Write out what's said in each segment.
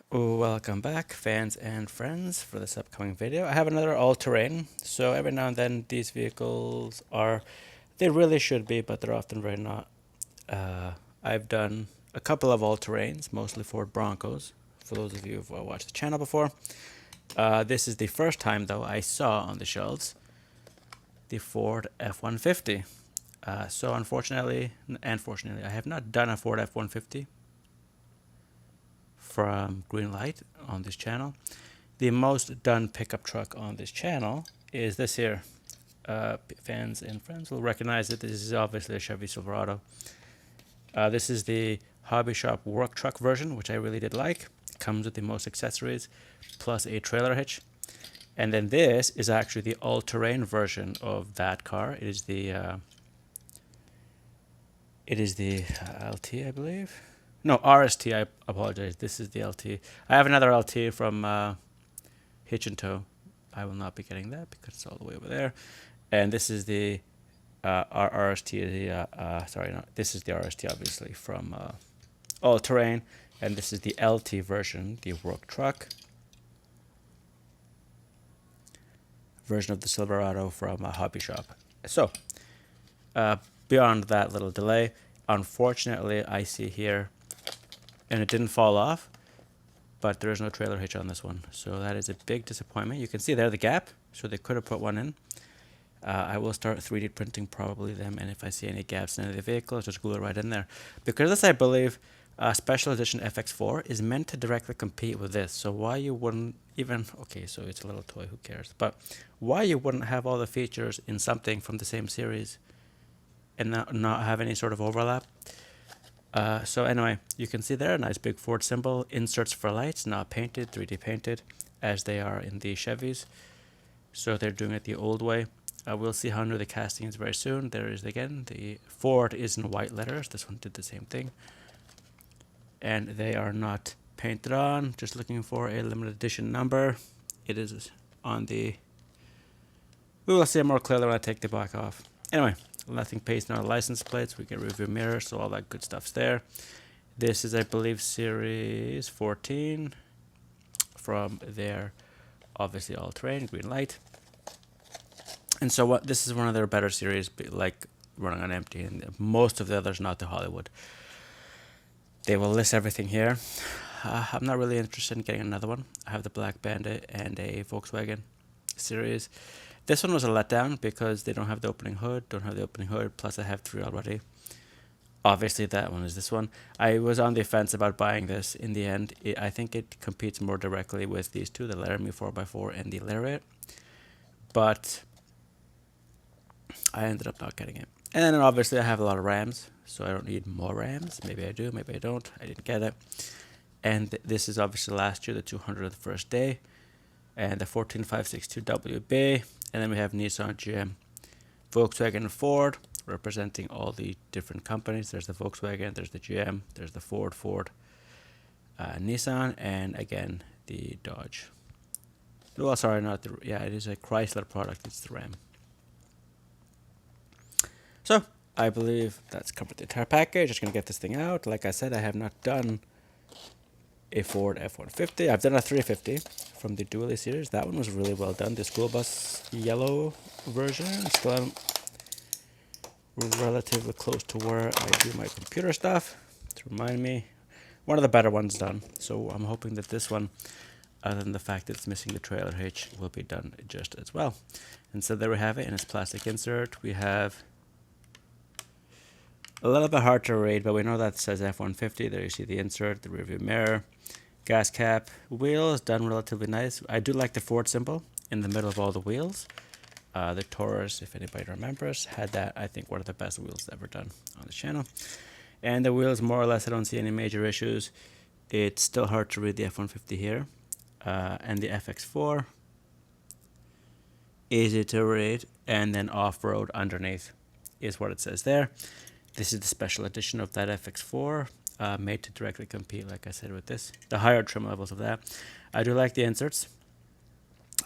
Welcome back, fans and friends, for this upcoming video. I have another all-terrain. So every now and then these vehicles they really should be, but they're often very not. I've done a couple of all-terrains, mostly Ford Broncos, for those of you who've watched the channel before. This is the first time, though, I saw on the shelves the Ford F-150. So unfortunately, and fortunately, I have not done a Ford F-150 from Greenlight on this channel. The most done pickup truck on this channel is this here. Fans and friends will recognize it. This is obviously a Chevy Silverado. This is the hobby shop work truck version, which I really did like. It comes with the most accessories, plus a trailer hitch. And then this is actually the all-terrain version of that car. It is the LT, I believe. No, RST, I apologize. This is the LT. I have another LT from Hitch and Tow. I will not be getting that because it's all the way over there. And this is the RST. Sorry, no, this is the RST, obviously, from All Terrain. And this is the LT version, the work truck version of the Silverado from a hobby shop. So, beyond that little delay, unfortunately, I see here, and it didn't fall off, but there is no trailer hitch on this one. So that is a big disappointment. You can see there the gap, so they could have put one in. I will start 3D printing probably them, and if I see any gaps in any of the vehicles, just glue it right in there. Because this, I believe, special edition FX4 is meant to directly compete with this. So why you wouldn't even, okay, so it's a little toy, who cares? But why you wouldn't have all the features in something from the same series and not have any sort of overlap? So anyway, you can see there a nice big Ford symbol, inserts for lights, not painted, 3D painted, as they are in the Chevys. So they're doing it the old way. We'll see how new the casting is very soon. There is again, the Ford is in white letters. This one did the same thing. And they are not painted on, just looking for a limited edition number. It is on the, we will see it more clearly when I take the black off. Anyway, nothing pasted on the license plates. We get rearview mirror, so all that good stuff's there. This is, I believe, series 14 from their, obviously, all-terrain, Greenlight. And so what? This is one of their better series, like running on empty, and most of the others, not the Hollywood. They will list everything here. I'm not really interested in getting another one. I have the Black Bandit and a Volkswagen series. This one was a letdown because they don't have the opening hood, plus I have 3 already. Obviously that one is this one. I was on the fence about buying this. In the end, I think it competes more directly with these two, the Laramie 4x4 and the Lariat. But I ended up not getting it. And then obviously I have a lot of Rams, so I don't need more Rams. Maybe I do, maybe I don't. I didn't get it. And this is obviously last year, the 201st day, and the 14562WB. And then we have Nissan, GM, Volkswagen, and Ford, representing all the different companies. There's the Volkswagen, there's the GM, there's the Ford, Nissan, and again, the Dodge. Well, sorry, not the, yeah, it is a Chrysler product, it's the Ram. So, I believe that's covered the entire package. Just going to get this thing out. Like I said, I have not done a Ford F-150. I've done a 350 from the Dually series. That one was really well done. The school bus yellow version. Still relatively close to where I do my computer stuff. To remind me, one of the better ones done. So I'm hoping that this one, other than the fact that it's missing the trailer hitch, will be done just as well. And so there we have it in its plastic insert. We have a little bit hard to read, but we know that says F-150. There you see the insert, the rearview mirror, gas cap, wheels done relatively nice. I do like the Ford symbol in the middle of all the wheels. The Taurus, if anybody remembers, had that, I think, one of the best wheels ever done on the channel. And the wheels, more or less, I don't see any major issues. It's still hard to read the F-150 here. And the FX4, easy to read, and then off-road underneath is what it says there. This is the special edition of that FX4, made to directly compete, like I said, with this. The higher trim levels of that. I do like the inserts.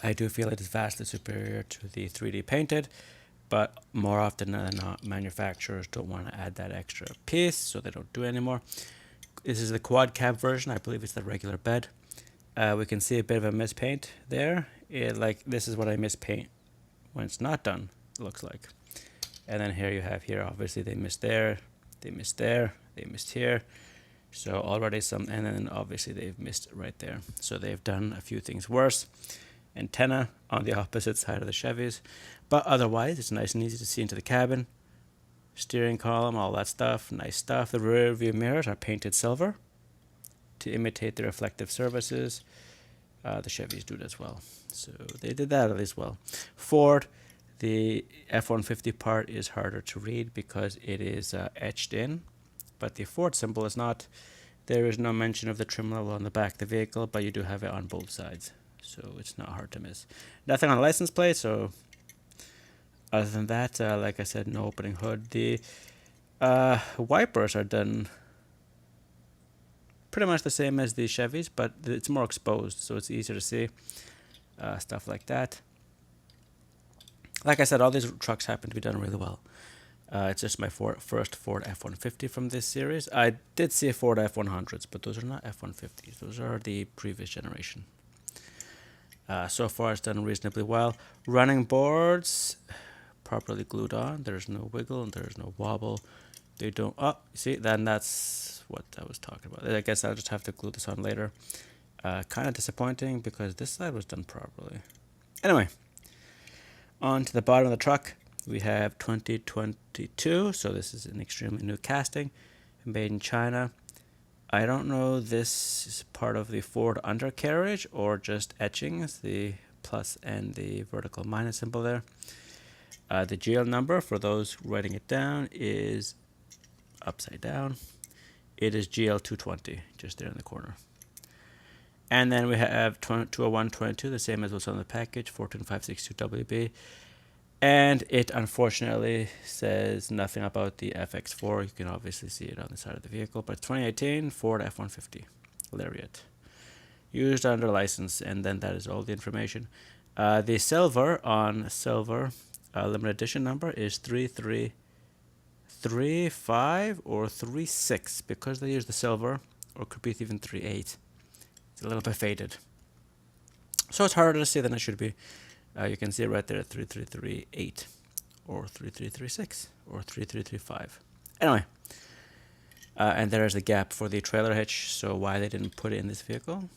I do feel it is vastly superior to the 3D painted, but more often than not, manufacturers don't want to add that extra piece, so they don't do it anymore. This is the quad cab version. I believe it's the regular bed. We can see a bit of a mispaint there. Like this is what I mispaint when it's not done, it looks like. And then here you have here, obviously they missed there, they missed there, they missed here. So already some, and then obviously they've missed right there. So they've done a few things worse. Antenna on the opposite side of the Chevys, but otherwise it's nice and easy to see into the cabin. Steering column, all that stuff, nice stuff. The rear view mirrors are painted silver to imitate the reflective surfaces. The Chevys do it as well, so they did that at least well. Ford, the F-150 part is harder to read because it is etched in, but the Ford symbol is not. There is no mention of the trim level on the back of the vehicle, but you do have it on both sides, so it's not hard to miss. Nothing on the license plate, so other than that, like I said, no opening hood. The wipers are done pretty much the same as the Chevys, but it's more exposed, so it's easier to see. Stuff like that. Like I said, all these trucks happen to be done really well. It's just my first Ford F-150 from this series. I did see Ford F-100s, but those are not F-150s. Those are the previous generation. So far, it's done reasonably well. Running boards, properly glued on. There's no wiggle and there's no wobble. They don't. Oh, see, then that's what I was talking about. I guess I'll just have to glue this on later. Kind of disappointing because this side was done properly. Anyway, on to the bottom of the truck. We have 2022, so this is an extremely new casting, made in China. I don't know this is part of the Ford undercarriage or just etchings, the plus and the vertical minus symbol there. The GL number, for those writing it down, is upside down. It is GL220, just there in the corner. And then we have 20122, the same as what's on the package, 14562WB. And it unfortunately says nothing about the FX4. You can obviously see it on the side of the vehicle, but 2018 Ford F-150 Lariat, used under license, and then that is all the information. The silver on silver limited edition number is 3335 or 36 because they use the silver, or could be even 38. It's a little bit faded, so it's harder to see than it should be. You can see it right there at 3338 or 3336 or 3335. Anyway, and there is the gap for the trailer hitch, so why they didn't put it in this vehicle.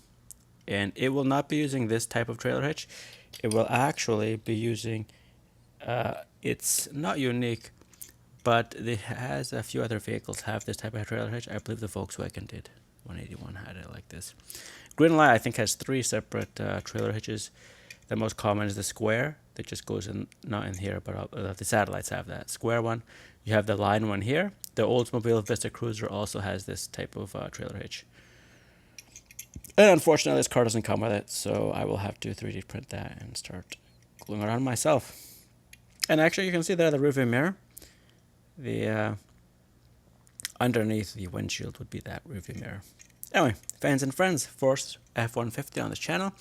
And it will not be using this type of trailer hitch. It will actually be using, it's not unique, but it has a few other vehicles have this type of trailer hitch. I believe the Volkswagen did. 181 had it like this. Greenlight, I think, has 3 separate trailer hitches. The most common is the square that just goes in, not in here, but the satellites have that square one. You have the line one here. The Oldsmobile Vista Cruiser also has this type of trailer hitch. And unfortunately, this car doesn't come with it, so I will have to 3D print that and start gluing it on myself. And actually, you can see there the rearview mirror. The underneath the windshield would be that rearview mirror. Anyway, fans and friends, first F-150 on this channel.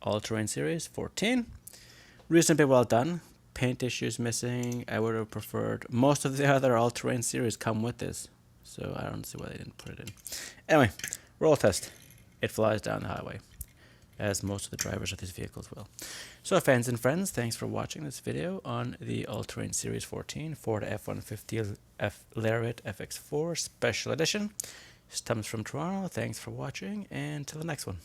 All-terrain series 14, reasonably well done. Paint issues missing. I would have preferred most of the other all-terrain series come with this, so I don't see why they didn't put it in. Anyway, roll test. It flies down the highway, as most of the drivers of these vehicles will. So fans and friends, thanks for watching this video on the All-Terrain Series 14 Ford F-150 Lariat FX4 Special Edition. This comes from Toronto. Thanks for watching, and till the next one.